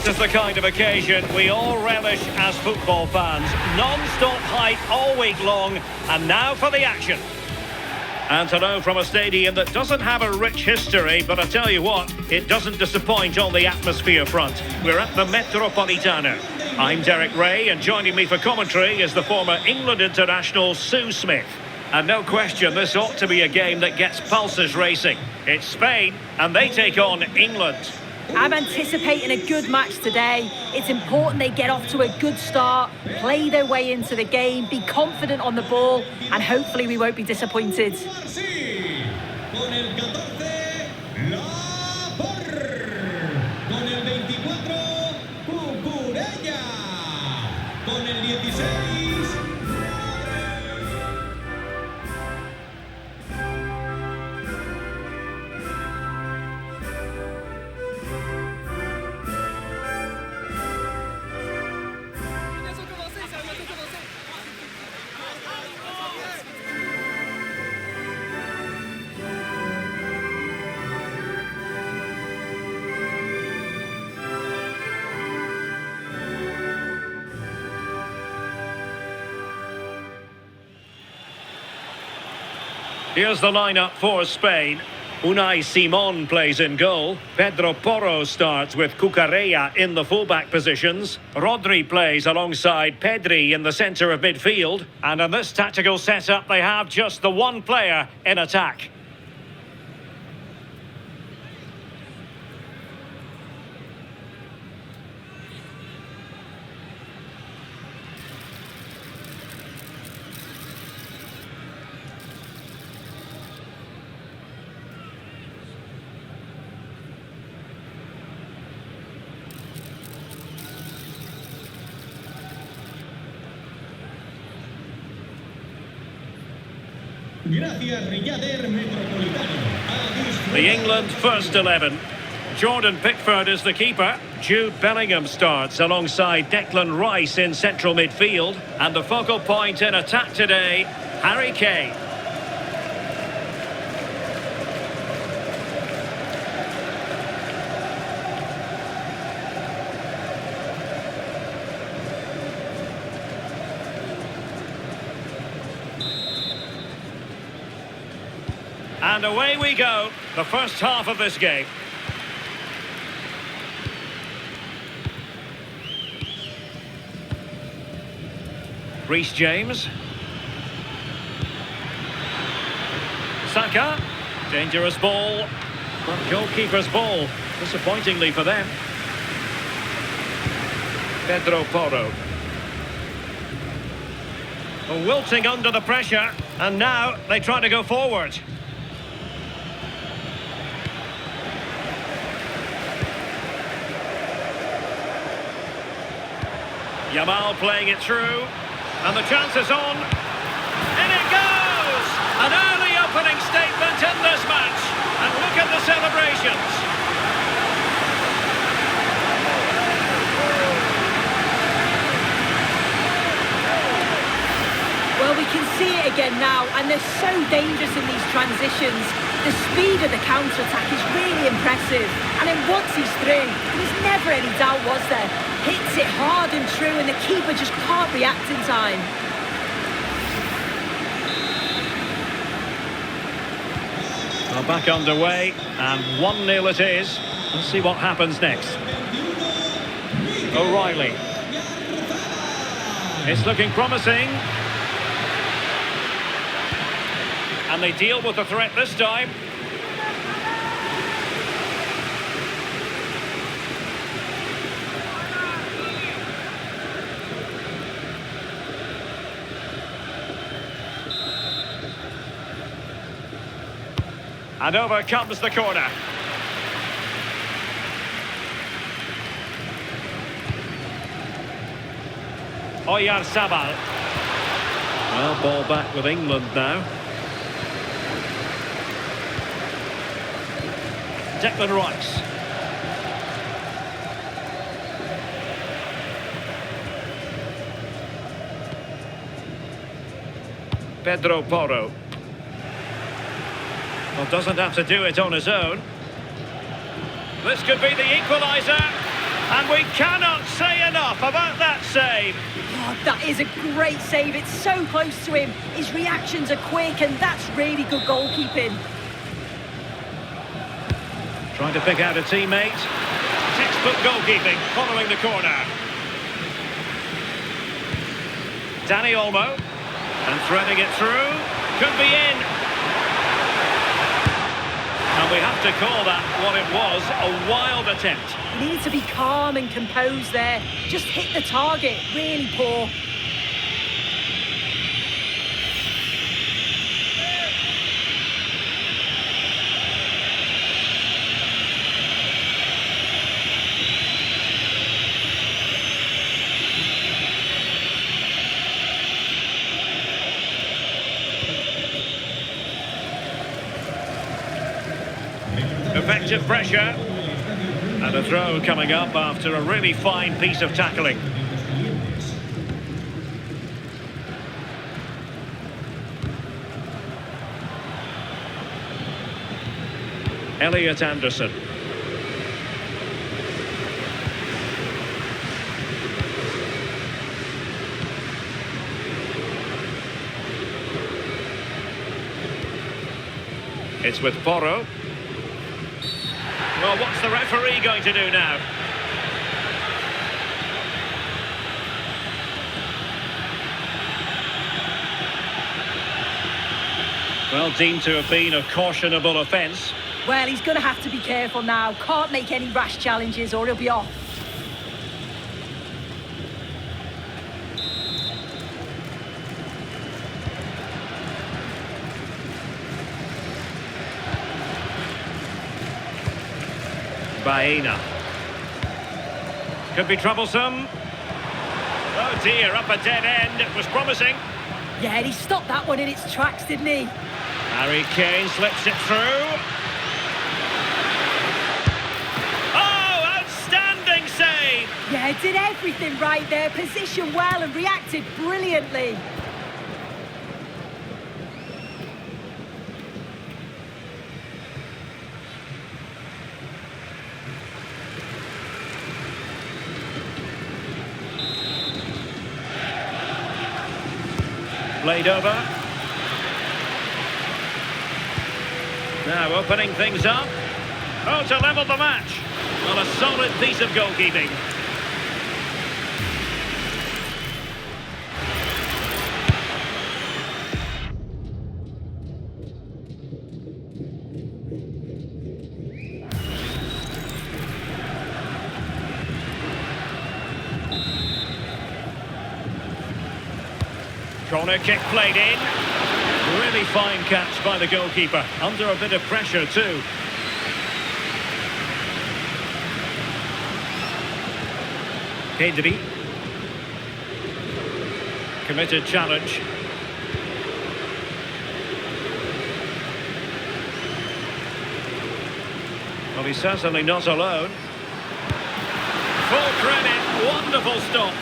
This is the kind of occasion we all relish as football fans. Non-stop hype all week long, and now for the action. And to know from a stadium that doesn't have a rich history, but I tell you what, it doesn't disappoint on the atmosphere front. We're at the Metropolitano. I'm Derek Ray, and joining me for commentary is the former England international Sue Smith. And no question, this ought to be a game that gets pulses racing. It's Spain, and they take on England. I'm anticipating a good match today. It's important they get off to a good start, play their way into the game, be confident on the ball, and hopefully we won't be disappointed. Here's the lineup for Spain. Unai Simon plays in goal. Pedro Porro starts with Cucurella in the fullback positions. Rodri plays alongside Pedri in the centre of midfield. And in this tactical setup, they have just the one player in attack. The England first 11. Jordan Pickford is the keeper. Jude Bellingham starts alongside Declan Rice in central midfield. And the focal point in attack today, Harry Kane. And away we go, the first half of this game. Reece James. Saka. Dangerous ball. But goalkeeper's ball, disappointingly for them. Pedro Porro. Wilting under the pressure, and now they try to go forward. Yamal playing it through, and the chance is on. In it goes! An early opening statement in this match, and look at the celebrations. Well, we can see it again now, and they're so dangerous in these transitions. The speed of the counter-attack is really impressive, and then once he's through, there's never any doubt, was there? Hits it hard and true, and the keeper just can't react in time. Well, back underway, and 1-0 it is. Let's see what happens next. O'Reilly. It's looking promising. And they deal with the threat this time. And over comes the corner. Oyarzabal. Well, ball back with England now. Declan Rice. Pedro Porro. Well, doesn't have to do it on his own. This could be the equaliser. And we cannot say enough about that save. Oh, that is a great save. It's so close to him. His reactions are quick, and that's really good goalkeeping. Trying to pick out a teammate. Textbook goalkeeping following the corner. Danny Olmo. And threading it through. Could be in. And we have to call that what it was, a wild attempt. He needed to be calm and composed there. Just hit the target. Really poor. Effective pressure. And a throw coming up after a really fine piece of tackling. Elliot Anderson. It's with Porro. Well, what's the referee going to do now? Well, deemed to have been a cautionable offence. Well, he's going to have to be careful now. Can't make any rash challenges or he'll be off. Baena. Could be troublesome. Oh dear, up a dead end. It was promising. Yeah, he stopped that one in its tracks, didn't he? Harry Kane slips it through. Oh, outstanding save! Yeah, did everything right there. Positioned well and reacted brilliantly. Played over. Now opening things up. Oh, to level the match. Well, a solid piece of goalkeeping. Corner kick played in. Really fine catch by the goalkeeper. Under a bit of pressure too. Kedri. Committed challenge. Well, he's certainly not alone. Full credit. Wonderful stop.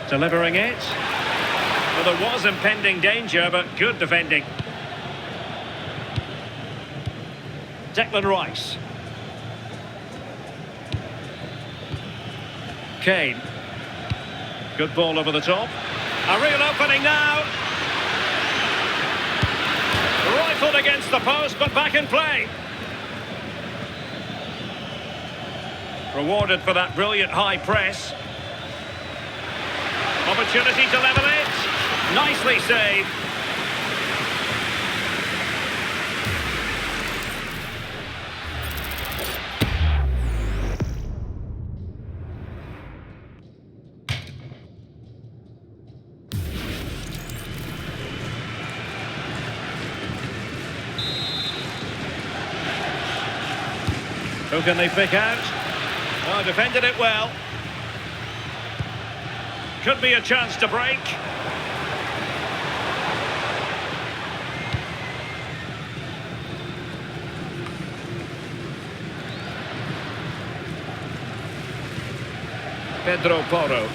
Delivering it. Well, there was impending danger, but good defending. Declan Rice. Kane. Good ball over the top. A real opening now. Rifled against the post, but back in play. Rewarded for that brilliant high press. Opportunity to level it. Nicely saved. Who can they pick out? Oh, defended it well. Could be a chance to break. Pedro Porro.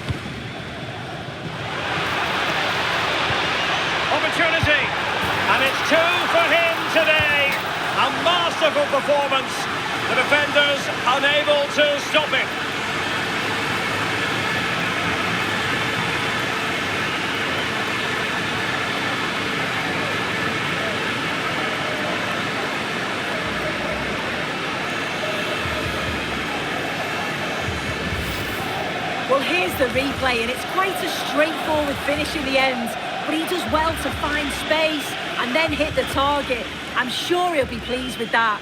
Opportunity. And it's two for him today. A masterful performance. The defenders unable to stop it. Well, here's the replay, and it's quite a straightforward finish in the end. But he does well to find space and then hit the target. I'm sure he'll be pleased with that.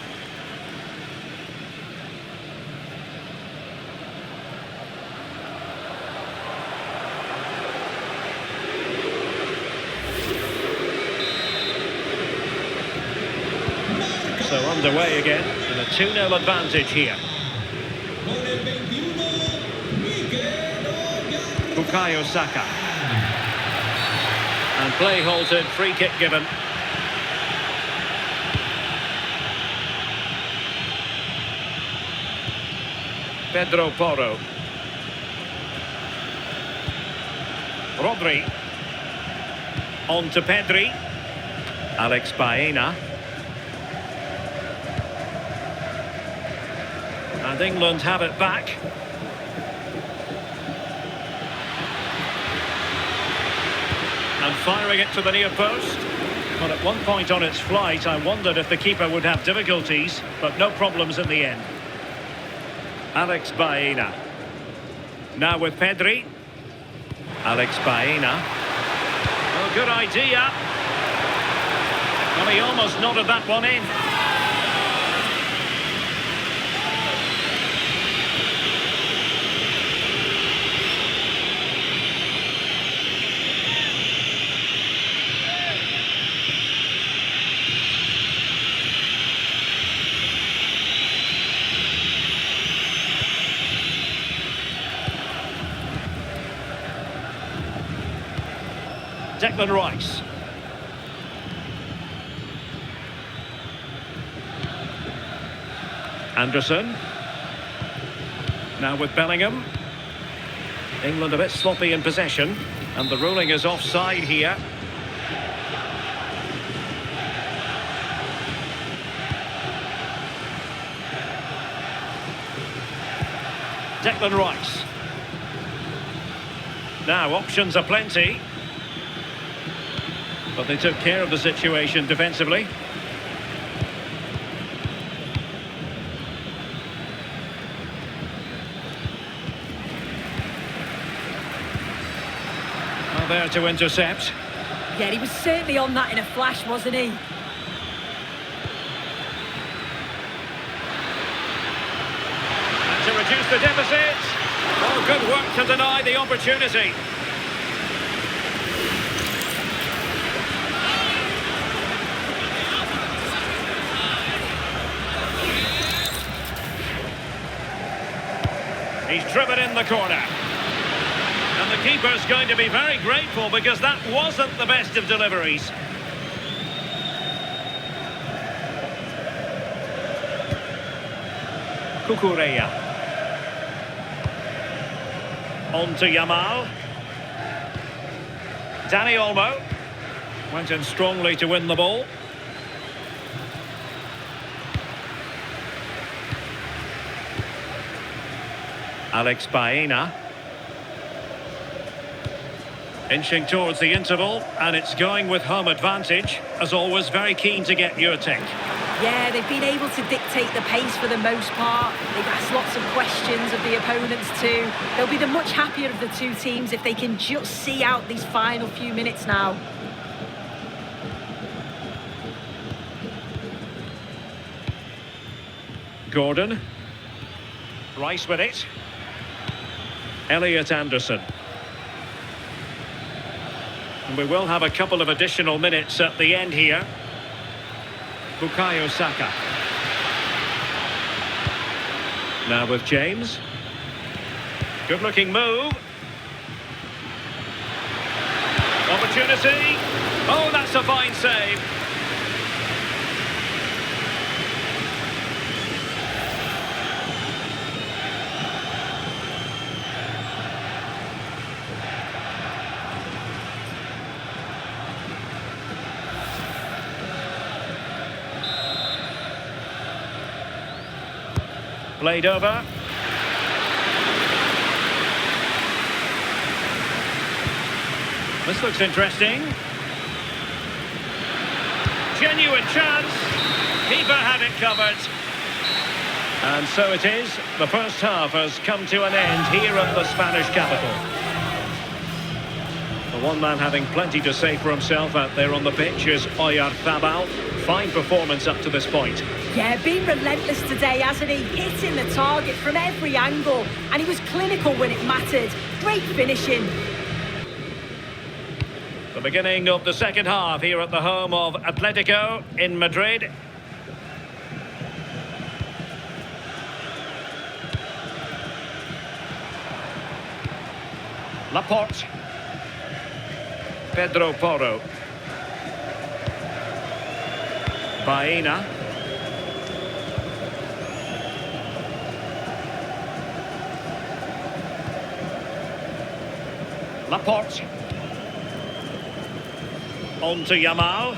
So underway again, and a 2-0 advantage here. Bukayo Saka. And play halted, free kick given. Pedro Porro. Rodri. On to Pedri. Alex Baena. And England have it back. And firing it to the near post. But at one point on its flight, I wondered if the keeper would have difficulties, but no problems in the end. Alex Baena. Now with Pedri. Alex Baena. Oh, good idea. Well, he almost nodded that one in. Declan Rice. Anderson. Now with Bellingham. England a bit sloppy in possession, and the ruling is offside here. Declan Rice. Now options are plenty. But they took care of the situation defensively. Well, there to intercept. Yeah, he was certainly on that in a flash, wasn't he? And to reduce the deficit. Oh, good work to deny the opportunity. He's driven in the corner. And the keeper's going to be very grateful because that wasn't the best of deliveries. Cucurella. On to Yamal. Dani Olmo. Went in strongly to win the ball. Alex Baena. Inching towards the interval, and it's going with home advantage. As always, very keen to get your take. Yeah, they've been able to dictate the pace for the most part. They've asked lots of questions of the opponents too. They'll be the much happier of the two teams if they can just see out these final few minutes now. Gordon. Rice with it. Elliot Anderson. And we will have a couple of additional minutes at the end here. Bukayo Saka. Now with James. Good looking move. Opportunity. Oh, that's a fine save. Played over. This looks interesting. Genuine chance. Keeper had it covered. And so it is. The first half has come to an end here at the Spanish capital. The one man having plenty to say for himself out there on the pitch is Oyarzabal. Fine performance up to this point. Yeah, been relentless today, hasn't he? Hitting the target from every angle. And he was clinical when it mattered. Great finishing. The beginning of the second half here at the home of Atletico in Madrid. Laporte. Pedro Porro. Baena. Laporte. On to Yamal.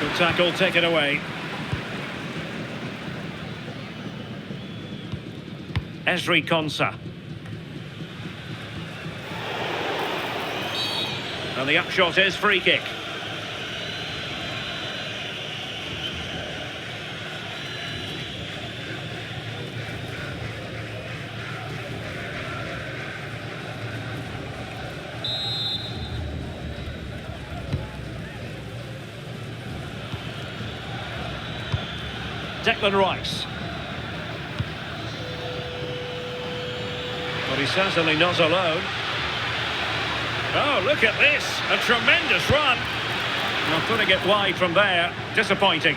Good tackle taken away. Ezri Konsa. And the upshot is free kick. Declan Rice. But he's certainly not alone. Oh, look at this. A tremendous run. Well, putting it wide from there. Disappointing.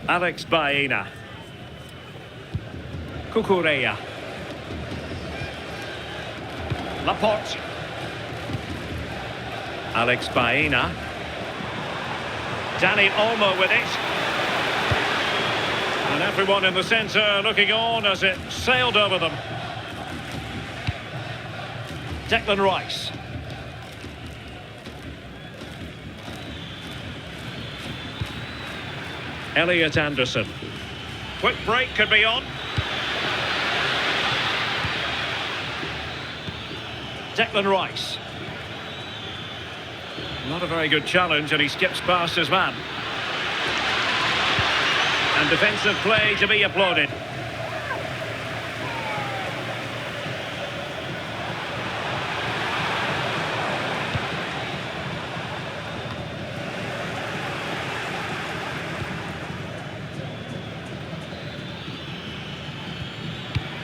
Alex Baena. Cucurella. Laporte. Alex Baena. Dani Olmo with it. And everyone in the centre looking on as it sailed over them. Declan Rice. Elliot Anderson. Quick break could be on. Declan Rice. Not a very good challenge, and he skips past his man. And defensive play to be applauded.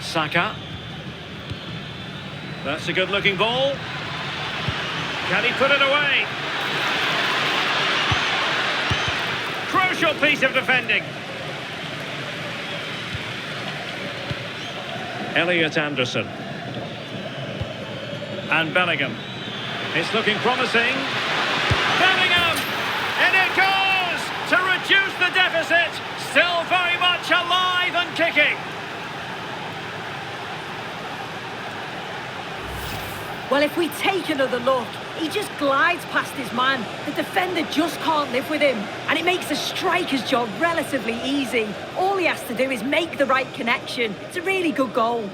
Saka. That's a good-looking ball. Can he put it away? Crucial piece of defending. Elliot Anderson. And Bellingham. It's looking promising. Bellingham! And it goes! To reduce the deficit. Still very much alive and kicking. Well, if we take another look, he just glides past his man. The defender just can't live with him. And it makes the striker's job relatively easy. All he has to do is make the right connection. It's a really good goal.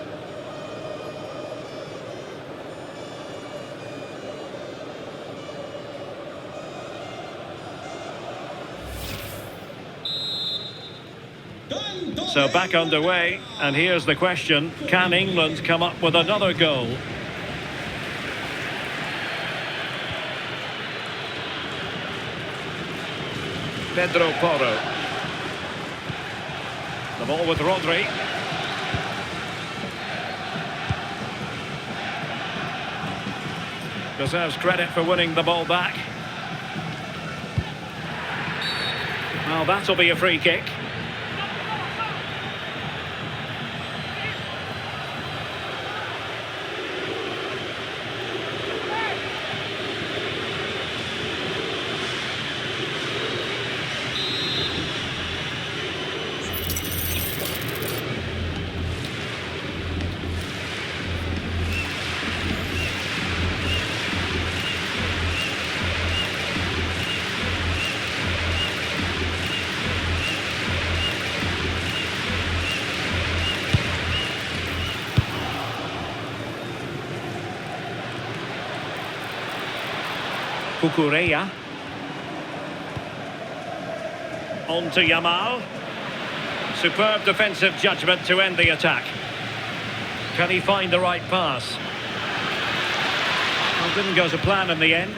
So back underway, and here's the question. Can England come up with another goal? Pedro Porro. The ball with Rodri. Deserves credit for winning the ball back. Well, that'll be a free kick. Cucurella. On to Yamal. Superb defensive judgment to end the attack. Can he find the right pass? Well, didn't go to plan in the end.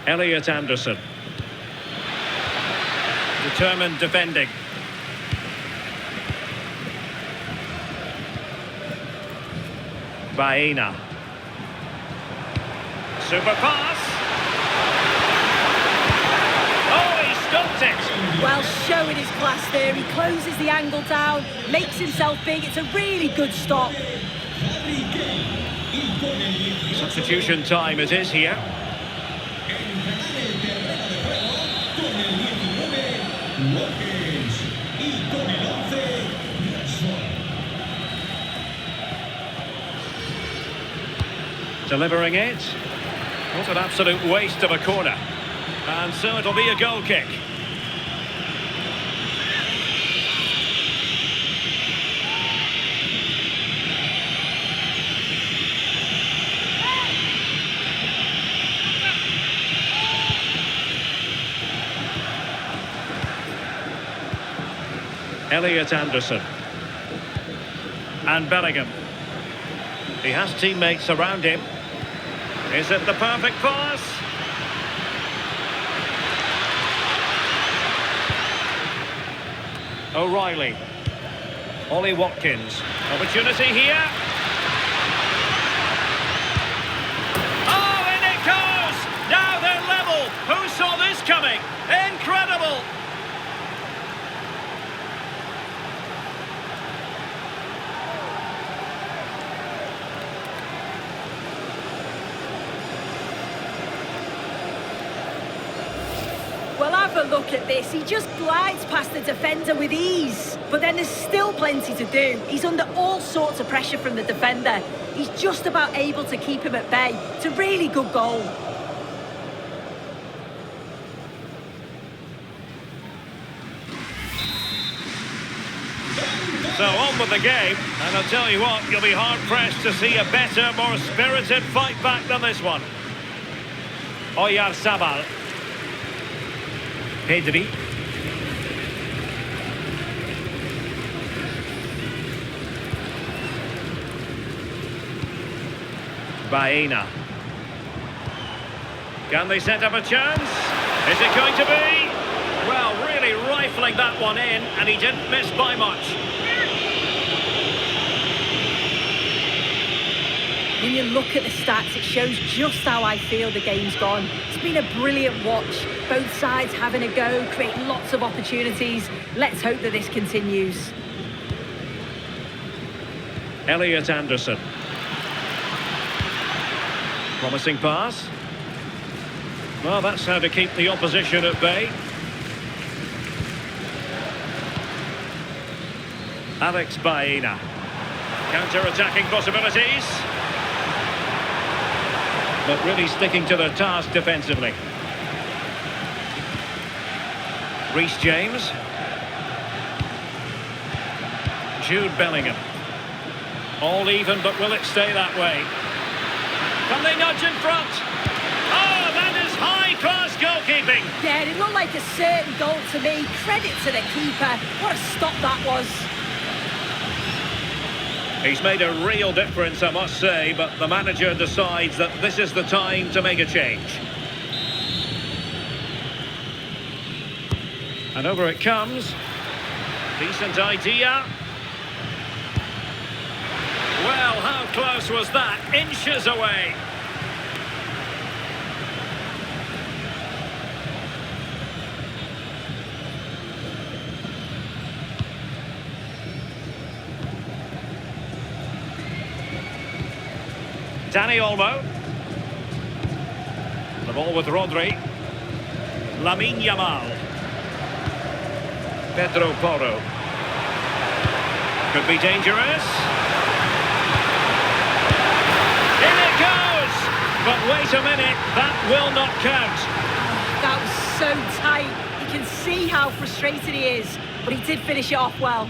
Elliot Anderson. Determined defending. Baena. Super pass. Oh, he stopped it. Well, showing his class there. He closes the angle down, makes himself big. It's a really good stop. Substitution time it is here. Delivering it. What an absolute waste of a corner. And so it'll be a goal kick. Elliot Anderson. And Bellingham. He has teammates around him. Is it the perfect pass? O'Reilly. Ollie Watkins. Opportunity here. Oh, in it goes! Now they're level. Who saw this coming? Incredible! Well, have a look at this. He just glides past the defender with ease. But then there's still plenty to do. He's under all sorts of pressure from the defender. He's just about able to keep him at bay. It's a really good goal. So on with the game, and I'll tell you what, you'll be hard-pressed to see a better, more spirited fight back than this one. Oyarzabal. Pedri. Baena. Can they set up a chance? Is it going to be? Well, really rifling that one in, and he didn't miss by much. When you look at the stats, it shows just how I feel the game's gone. It's been a brilliant watch. Both sides having a go, creating lots of opportunities. Let's hope that this continues. Elliot Anderson. Promising pass. Well, that's how to keep the opposition at bay. Alex Baena. Counter-attacking possibilities. But really sticking to their task defensively. Reece James. Jude Bellingham. All even, but will it stay that way? Can they nudge in front? Oh, that is high-class goalkeeping. Yeah, it looked like a certain goal to me. Credit to the keeper. What a stop that was. He's made a real difference, I must say, but the manager decides that this is the time to make a change. And over it comes. Decent idea. Well, how close was that? Inches away. Dani Olmo. The ball with Rodri. Lamine Yamal. Pedro Porro. Could be dangerous. In it goes! But wait a minute, that will not count. That was so tight. You can see how frustrated he is. but he did finish it off well.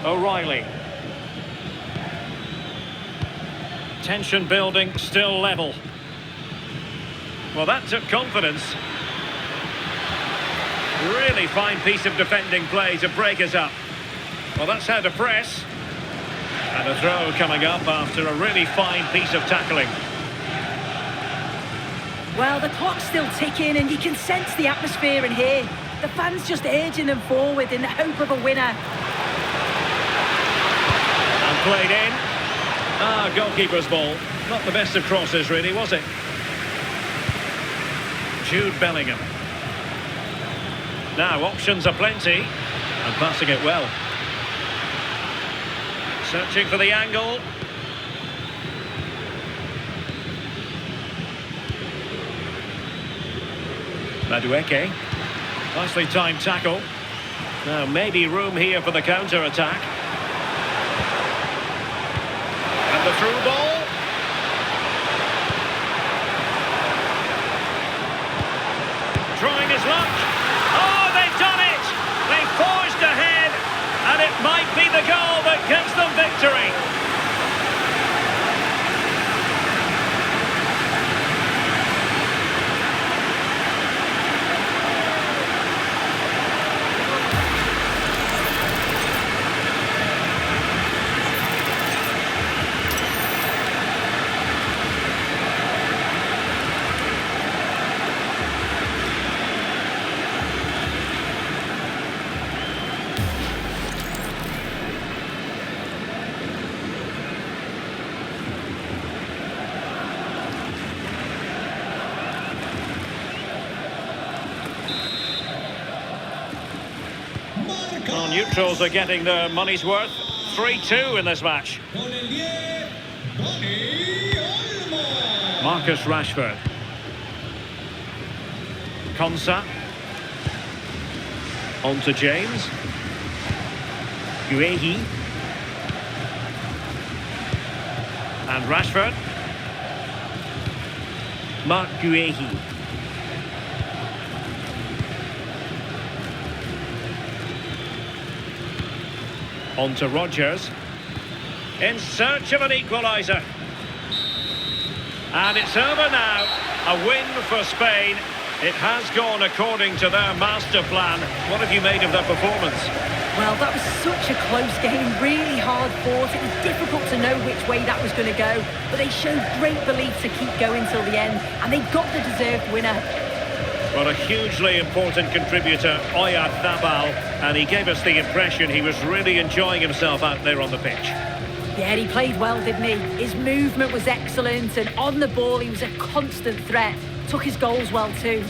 O'Reilly. Tension building, still level. Well, that took confidence. Really fine piece of defending play to break us up. Well, that's how to press. And a throw coming up after a really fine piece of tackling. Well, the clock's still ticking and you can sense the atmosphere in here. The fans just urging them forward in the hope of a winner. Played in. Goalkeeper's ball. Not the best of crosses, really, was it? Jude Bellingham. Now, options are plenty. And passing it well. Searching for the angle. Madueke. Nicely timed tackle. Now, maybe room here for the counter-attack. The through ball. Trying his luck. Oh, they've done it! They forged ahead, and it might be the goal that gives them victory. Well, neutrals are getting their money's worth. 3-2 in this match. Marcus Rashford. Konsa. On to James. Guehi. And Rashford. Marc Guehi. On to Rodgers. In search of an equaliser. And it's over now. A win for Spain. It has gone according to their master plan. What have you made of their performance? Well, that was such a close game, really hard fought. It was difficult to know which way that was going to go, but they showed great belief to keep going till the end, and they got the deserved winner. Well, a hugely important contributor, Oyarzabal, and he gave us the impression he was really enjoying himself out there on the pitch. Yeah, he played well, didn't he? His movement was excellent, and on the ball he was a constant threat. Took his goals well too.